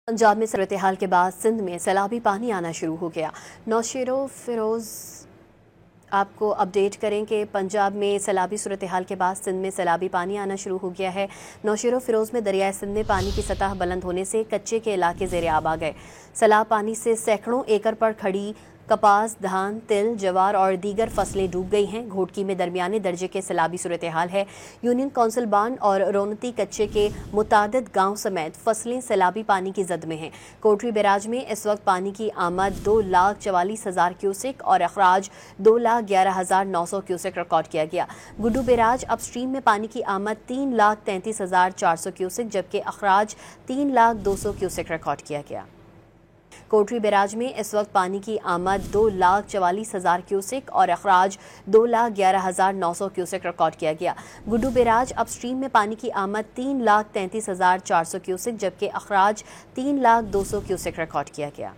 پنجاب میں صورتحال کے بعد سندھ میں سیلابی پانی آنا شروع ہو گیا۔ نوشیرو فیروز آپ کو اپڈیٹ کریں کہ پنجاب میں سیلابی صورتحال کے بعد سندھ میں سیلابی پانی آنا شروع ہو گیا ہے۔ نوشیرو فیروز میں دریائے سندھ میں پانی کی سطح بلند ہونے سے کچے کے علاقے زیر آب آ گئے۔ سیلاب پانی سے سینکڑوں ایکڑ پر کھڑی کپاس، دھان، تل، جوار اور دیگر فصلیں ڈوب گئی ہیں۔ گھوٹکی میں درمیانے درجے کے سیلابی صورتحال ہے۔ یونین کونسل بانڈ اور رونتی کچے کے متعدد گاؤں سمیت فصلیں سیلابی پانی کی زد میں ہیں۔ کوٹری بیراج میں اس وقت پانی کی آمد 2,44,000 کیوسک اور اخراج 2,11,900 کیوسک ریکارڈ کیا گیا۔ گڈو بیراج اپ سٹریم میں پانی کی آمد 3,33,400 کیوسک جبکہ اخراج 3,02,000 کیوسک ریکارڈ کیا گیا۔ کوٹری بیراج میں اس وقت پانی کی آمد 2,44,000 کیوسک اور اخراج 2,11,900 کیوسک ریکارڈ کیا گیا۔ گڈو بیراج اپ سٹریم میں پانی کی آمد 3,33,400 کیوسک جبکہ اخراج 3,02,000 کیوسک ریکارڈ کیا گیا۔